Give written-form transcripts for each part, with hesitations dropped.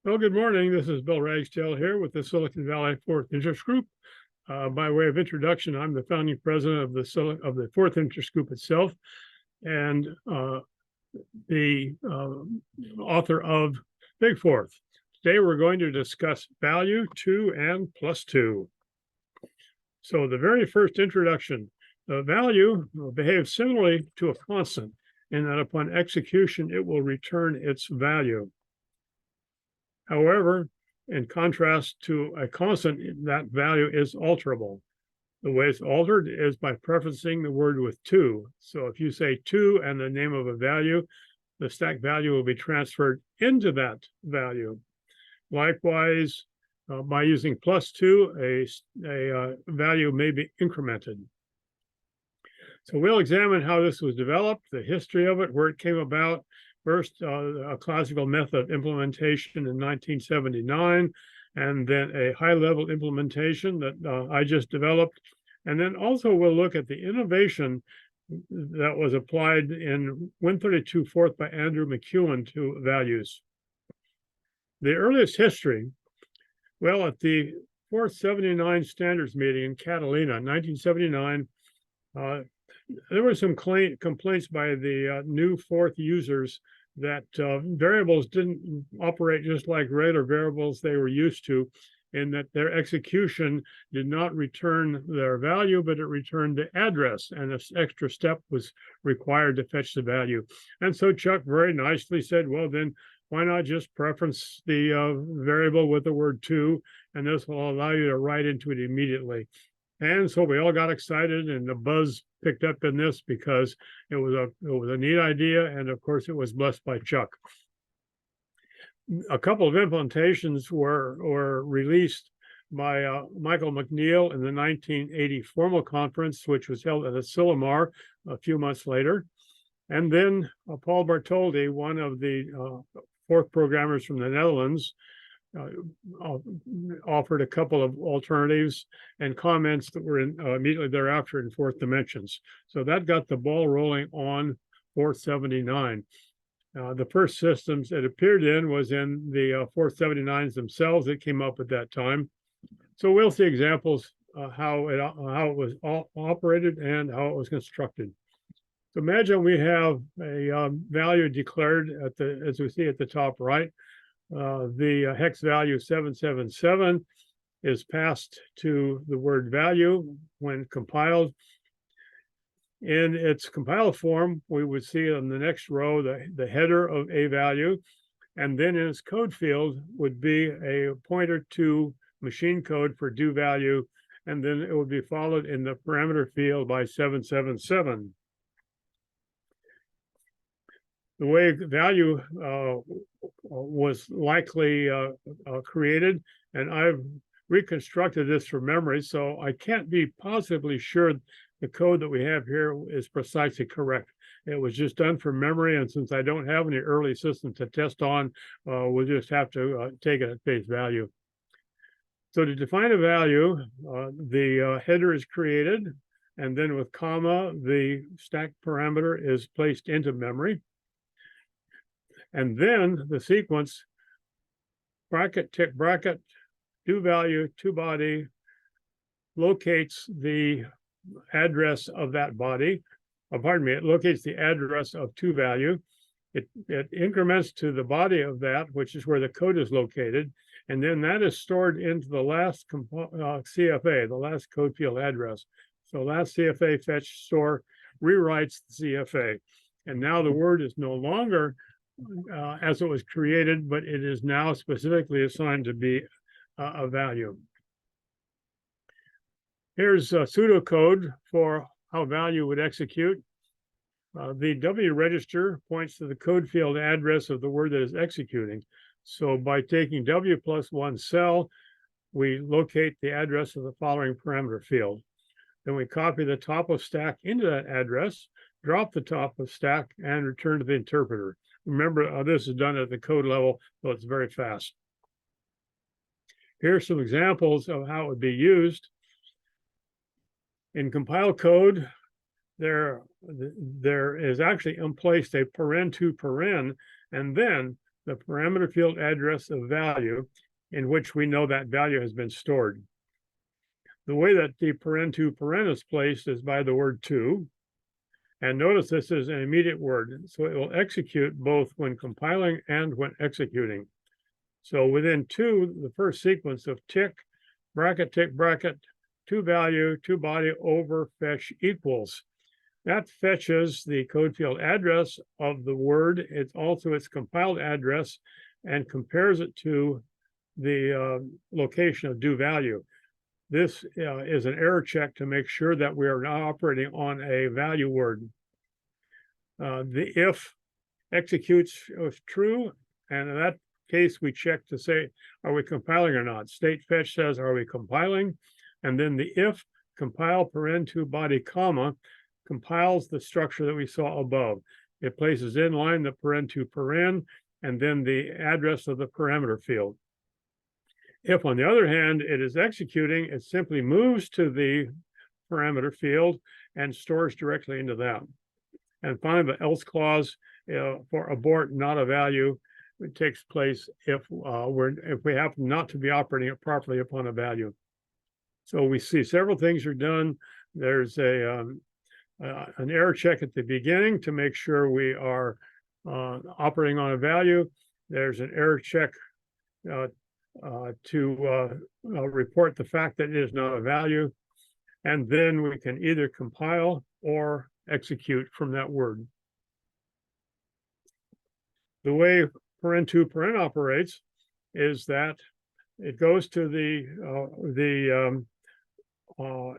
Well, good morning. This is Bill Ragsdale here with the Silicon Valley Fourth Interest Group. By way of introduction, I'm the founding president of the Fourth Interest Group itself, and the author of Big Fourth. Today, we're going to discuss value 2 and plus 2. So the very first introduction, the value behaves similarly to a constant in that upon execution, it will return its value. However, in contrast to a constant, that value is alterable. The way it's altered is by prefacing the word with 2. So if you say 2 and the name of a value, the stack value will be transferred into that value. Likewise, by using plus 2, a value may be incremented. So we'll examine how this was developed, the history of it, where it came about. First, a classical method implementation in 1979, and then a high-level implementation that I just developed. And then also we'll look at the innovation that was applied in Win32Forth by Andrew McEwen to values. The earliest history, well, at the 479 standards meeting in Catalina in 1979, there were some complaints by the new Forth users that variables didn't operate just like regular variables they were used to, in that their execution did not return their value, but it returned the address, and this extra step was required to fetch the value. And so Chuck very nicely said, well, then why not just preference the variable with the word 2, and this will allow you to write into it immediately. And so we all got excited, and the buzz picked up in this because it was a neat idea, and of course it was blessed by Chuck. A couple of implementations were released by Michael McNeil in the 1980 formal conference, which was held at Asilomar a few months later. And then Paul Bartholdi, one of the Forth programmers from the Netherlands, offered a couple of alternatives and comments that were immediately thereafter in Forth Dimensions. So that got the ball rolling on Forth 79. The first systems it appeared in was in the Forth 79s themselves that came up at that time. So we'll see examples how it was operated and how it was constructed. So imagine we have a value declared at as we see at the top right. The hex value 777 is passed to the word value when compiled. In its compiled form, we would see on the next row the header of a value, and then in its code field would be a pointer to machine code for do value, and then it would be followed in the parameter field by 777. The way value was likely created, and I've reconstructed this from memory, so I can't be positively sure the code that we have here is precisely correct. It was just done from memory, and since I don't have any early system to test on, we'll just have to take it at face value. So to define a value, the header is created, and then with comma, the stack parameter is placed into memory. And then the sequence, bracket, tick, bracket, do value, to body, locates the address of that body. Pardon me, it locates the address of to value. It increments to the body of that, which is where the code is located. And then that is stored into the last CFA, the last code field address. So last CFA fetch store rewrites the CFA. And now the word is no longer as it was created, but it is now specifically assigned to be a value. Here's a pseudocode for how value would execute. The W register points to the code field address of the word that is executing. So by taking W plus 1 cell, we locate the address of the following parameter field. Then we copy the top of stack into that address, drop the top of stack, and return to the interpreter. Remember, this is done at the code level, so it's very fast. Here's some examples of how it would be used. In compiled code, there is actually emplaced a paren to paren, and then the parameter field address of value in which we know that value has been stored. The way that the paren is placed is by the word to. And notice this is an immediate word, so it will execute both when compiling and when executing. So within to, the first sequence of tick, bracket, to value, to body, over, fetch equals. That fetches the code field address of the word. It's also its compiled address and compares it to the location of do value. This is an error check to make sure that we are not operating on a value word. The if executes if true, and in that case, we check to say, are we compiling or not? State fetch says, are we compiling? And then the if compile paren to body comma compiles the structure that we saw above. It places in line the paren to paren and then the address of the parameter field. If, on the other hand, it is executing, it simply moves to the parameter field and stores directly into that. And finally, the else clause for abort not a value, it takes place if we happen not to be operating it properly upon a value. So we see several things are done. There's an error check at the beginning to make sure we are operating on a value. There's an error check to report the fact that it is not a value. And then we can either compile or execute from that word. The way paren to paren operates is that it goes to the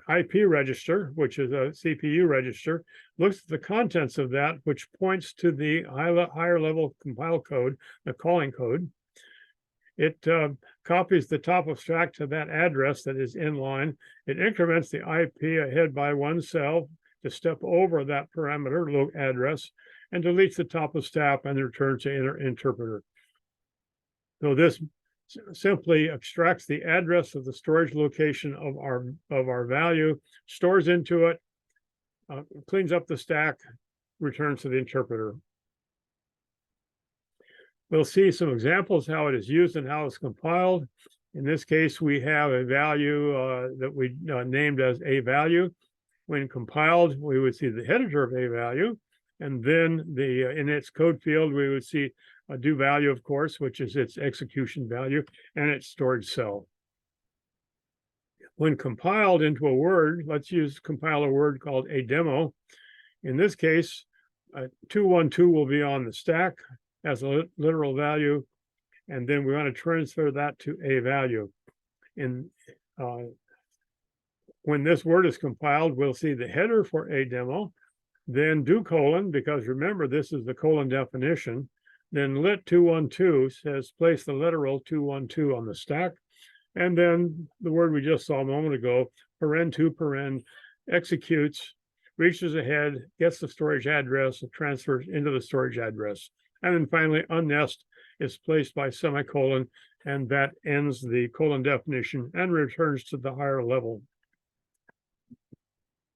IP register, which is a CPU register, looks at the contents of that, which points to the higher level compile code, the calling code. It copies the top of stack to that address that is in line. It increments the IP ahead by one cell to step over that parameter address and deletes the top of stack and returns to interpreter. So this simply extracts the address of the storage location of our value, stores into it, cleans up the stack, returns to the interpreter. We'll see some examples how it is used and how it's compiled. In this case, we have a value that we named as a value. When compiled, we would see the header of a value, and then in its code field, we would see a do value, of course, which is its execution value, and its storage cell. When compiled into a word, let's compile a word called a demo. In this case, 212 will be on the stack as a literal value, and then we want to transfer that to a value. When this word is compiled, we'll see the header for a demo, then do colon, because remember, this is the colon definition. Then lit 212 says place the literal 212 on the stack. And then the word we just saw a moment ago, paren to paren, executes, reaches ahead, gets the storage address, and transfers into the storage address. And then finally, unnest is placed by semicolon, and that ends the colon definition and returns to the higher level.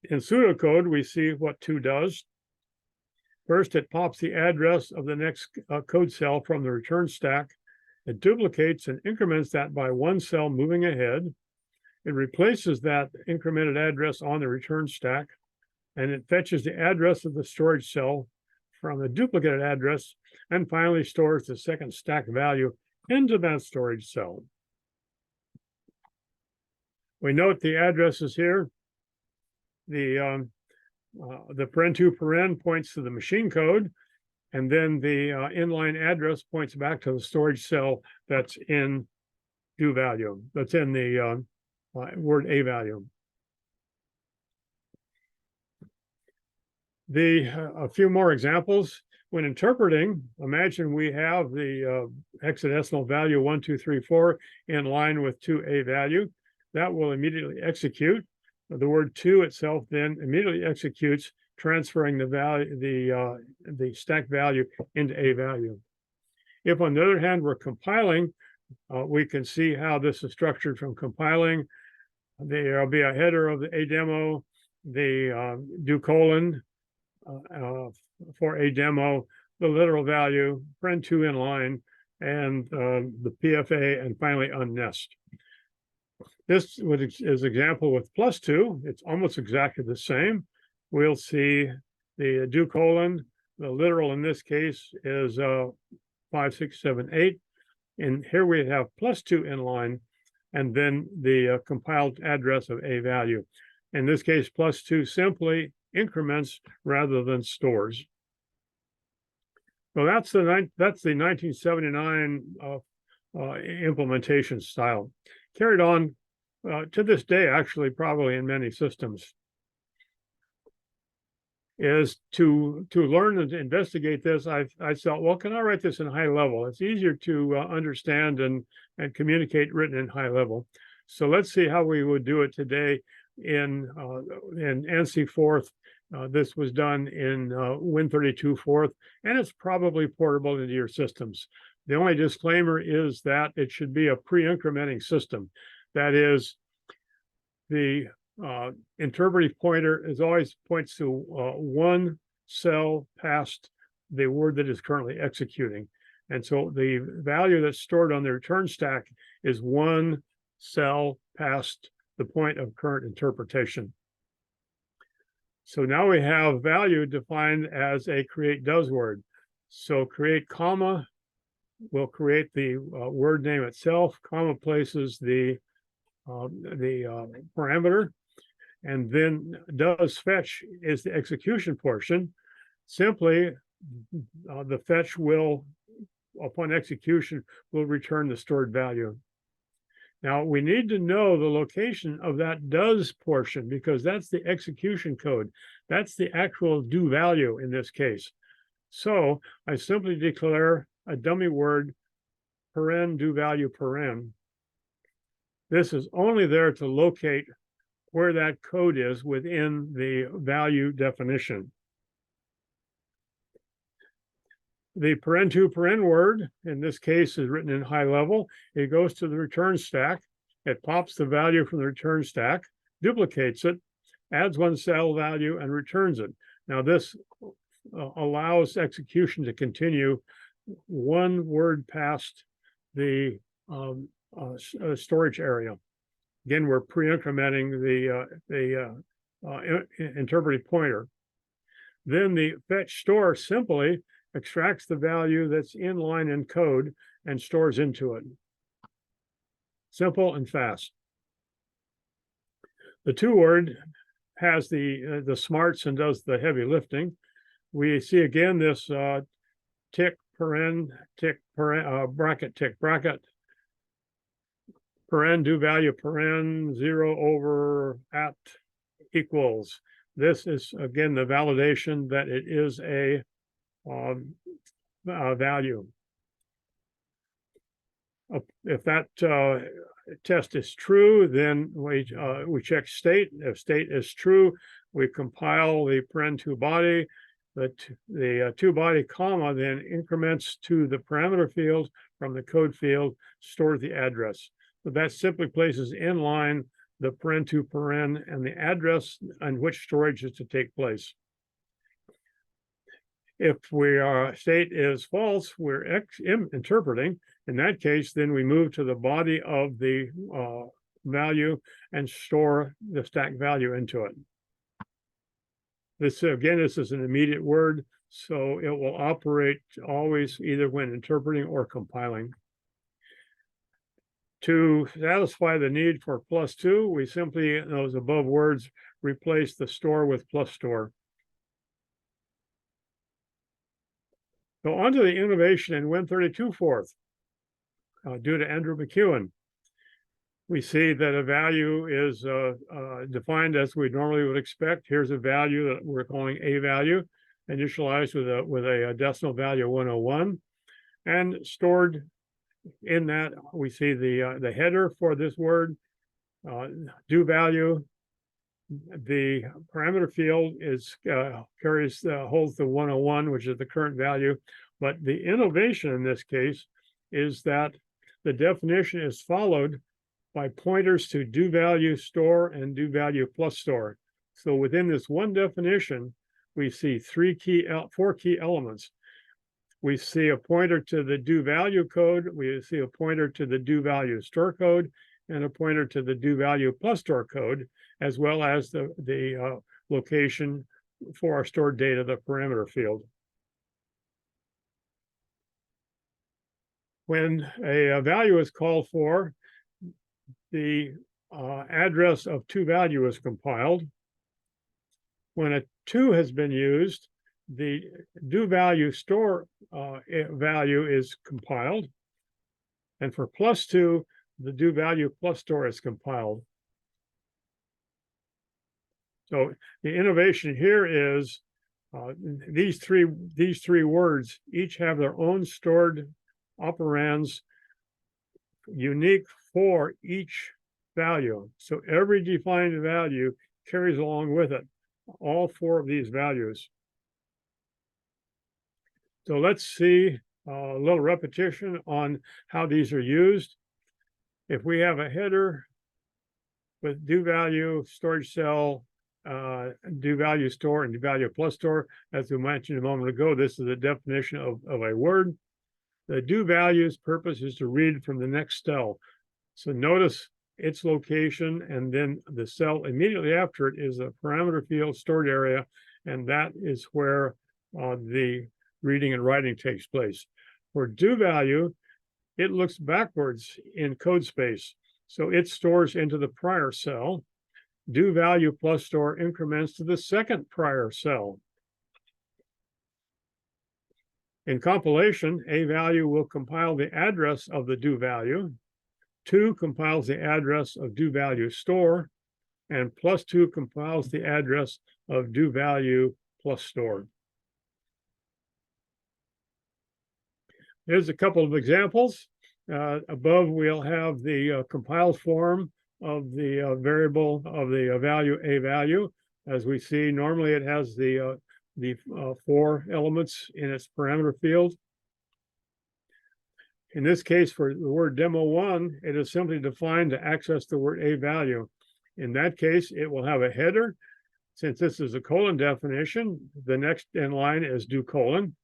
In pseudocode, we see what to does. First, it pops the address of the next code cell from the return stack. It duplicates and increments that by one cell moving ahead. It replaces that incremented address on the return stack, and it fetches the address of the storage cell from the duplicated address, and finally stores the second stack value into that storage cell. We note the addresses here. The paren to paren points to the machine code, and then the inline address points back to the storage cell that's in do value, that's in the word a value. A few more examples. When interpreting, imagine we have the hexadecimal value 1, 2, 3, 4 in line with to a value. That will immediately execute. The word to itself then immediately executes, transferring the value, the stack value into a value. If, on the other hand, we're compiling, we can see how this is structured from compiling. There will be a header of the a demo, the do colon for a demo, the literal value, paren to in line, and the PFA, and finally unnest. This is example with +2. It's almost exactly the same. We'll see the do colon. The literal in this case is 5, 6, 7, 8. And here we have +2 inline, and then the compiled address of a value. In this case, +2 simply increments rather than stores. So that's the 1979 implementation style, carried on to this day, actually, probably in many systems. Is to learn and to investigate this, I thought, well, can I write this in high level? It's easier to understand and communicate written in high level. So let's see how we would do it today in NC4th. This was done in Win32Forth, and it's probably portable into your systems. The only disclaimer is that it should be a pre-incrementing system. That is, the interpretive pointer is always points to one cell past the word that is currently executing. And so the value that's stored on the return stack is one cell past the point of current interpretation. So now we have value defined as a create does word. So create comma will create the word name itself, comma places the parameter, and then does fetch is the execution portion. Simply, the fetch will, upon execution, will return the stored value. Now, we need to know the location of that does portion because that's the execution code. That's the actual do value in this case. So I simply declare a dummy word, paren do value paren. This is only there to locate where that code is within the value definition. The paren2 paren word, in this case, is written in high level. It goes to the return stack. It pops the value from the return stack, duplicates it, adds one cell value, and returns it. Now, this allows execution to continue one word past the storage area. Again, we're pre-incrementing the interpretive pointer. Then the fetch store simply extracts the value that's in line in code and stores into it. Simple and fast. The to word has the smarts and does the heavy lifting. We see again this tick paren, tick paren, bracket, tick bracket, paren do value paren 0 over at equals. This is again the validation that it is a value. If that test is true, then we check state. If state is true, we compile the paren2 body. The to body comma then increments to the parameter field from the code field, stores the address. So that simply places in line the paren2 paren and the address on which storage is to take place. If state is false, we're interpreting. In that case, then we move to the body of the value and store the stack value into it. This again, this is an immediate word, so it will operate always either when interpreting or compiling. To satisfy the need for +2, we simply, in those above words, replace the store with +store. So on to the innovation in Win32Forth. Due to Andrew McEwen, we see that a value is defined as we normally would expect. Here's a value that we're calling a value, initialized with a decimal value 101, and stored in that we see the header for this word, do value. The parameter field is holds the 101, which is the current value, but the innovation in this case is that the definition is followed by pointers to do value store and do value plus store. So within this one definition, we see four key elements. we see a pointer to the do value code, we see a pointer to the do value store code, and a pointer to the do value plus store code, as well as the location for our stored data, the parameter field. When a value is called for, the address of toValue is compiled. When a 2 has been used, the do value store value is compiled. And for +2, the do value plus store is compiled. So the innovation here is these three words each have their own stored operands unique for each value. So every defined value carries along with it all 4 of these values. So let's see a little repetition on how these are used. If we have a header with do value, storage cell, do value store, and do value plus store, as we mentioned a moment ago, this is a definition of a word. The do value's purpose is to read from the next cell. So notice its location, and then the cell immediately after it is a parameter field stored area, and that is where the reading and writing takes place. For do value, it looks backwards in code space, so it stores into the prior cell. Do value plus store increments to the second prior cell. In compilation, a value will compile the address of the do value. 2 compiles the address of do value store, and +2 compiles the address of do value plus store. Here's a couple of examples. Above, we'll have the compiled form of the variable of the value a value. As we see, normally it has the 4 elements in its parameter field. In this case, for the word demo1, it is simply defined to access the word a value. In that case, it will have a header. Since this is a colon definition, the next in line is do colon,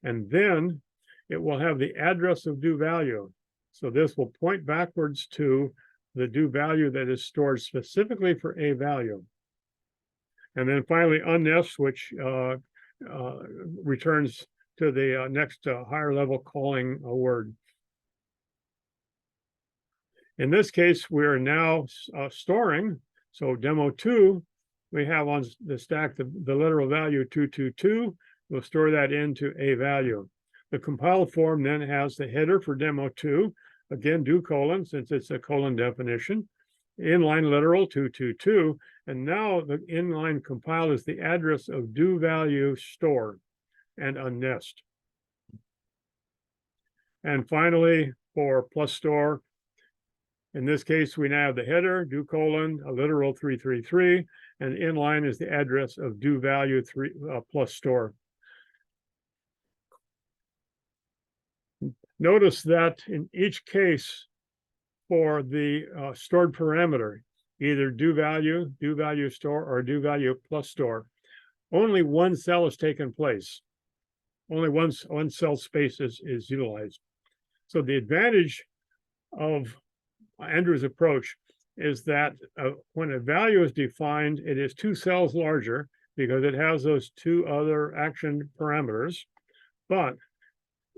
and then it will have the address of do value. So this will point backwards to the do value that is stored specifically for a value. And then finally, unnest, which returns to the next higher level calling a word. In this case, we are now storing. So demo2, we have on the stack the literal value 222. We'll store that into a value. The compiled form then has the header for demo2. Again, do colon, since it's a colon definition. Inline literal 222. And now the inline compiled is the address of do value store and unnest. And finally, for plus store, in this case, we now have the header, do colon, a literal 333, and inline is the address of do value 3 plus store. Notice that in each case for the stored parameter, either do value store, or do value plus store, only one cell is taken place. Only one cell space is utilized. So the advantage of Andrew's approach is that when a value is defined, it is 2 cells larger because it has those 2 other action parameters, but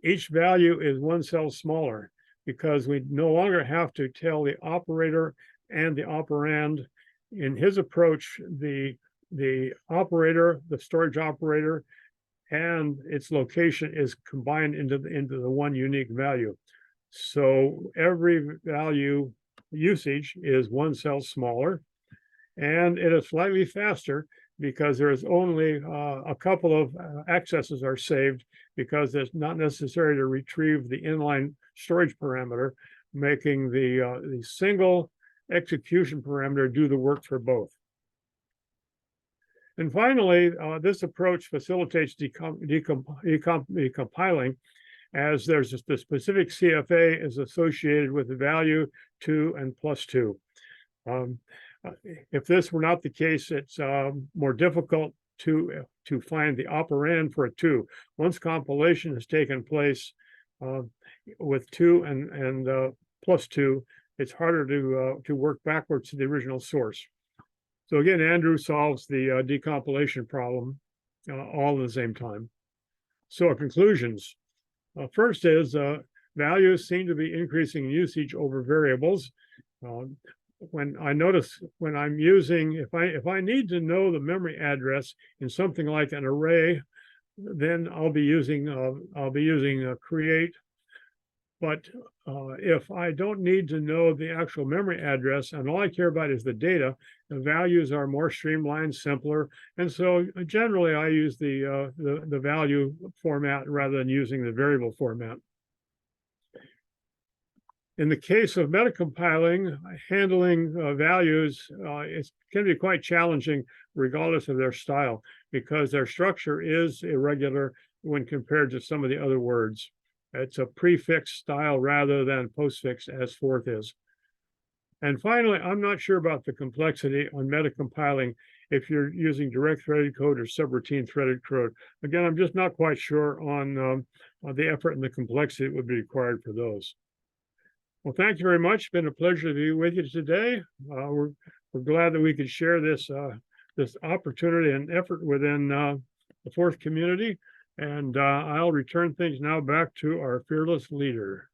each value is 1 cell smaller because we no longer have to tell the operator and the operand. In his approach, the operator, the storage operator, and its location is combined into the one unique value. So every value usage is 1 cell smaller, and it is slightly faster because there is only a couple of accesses are saved because it's not necessary to retrieve the inline storage parameter, making the single execution parameter do the work for both. And finally, this approach facilitates decompiling, as there's the specific CFA is associated with the value 2 and +2. If this were not the case, it's more difficult to find the operand for a 2. Once compilation has taken place with 2 and plus 2, it's harder to work backwards to the original source. So again, Andrew solves the decompilation problem all at the same time. So our conclusions. First is values seem to be increasing in usage over variables. When I notice when I'm using, if I need to know the memory address in something like an array, then I'll be using create. But if I don't need to know the actual memory address and all I care about is the data, the values are more streamlined, simpler, and so generally I use the value format rather than using the variable format. In the case of metacompiling, handling values can be quite challenging regardless of their style because their structure is irregular when compared to some of the other words. It's a prefix style rather than postfix as Forth is. And finally, I'm not sure about the complexity on metacompiling if you're using direct threaded code or subroutine threaded code. Again, I'm just not quite sure on the effort and the complexity that would be required for those. Well, thank you very much. It's been a pleasure to be with you today. We're glad that we could share this opportunity and effort within the Forth community. And I'll return things now back to our fearless leader.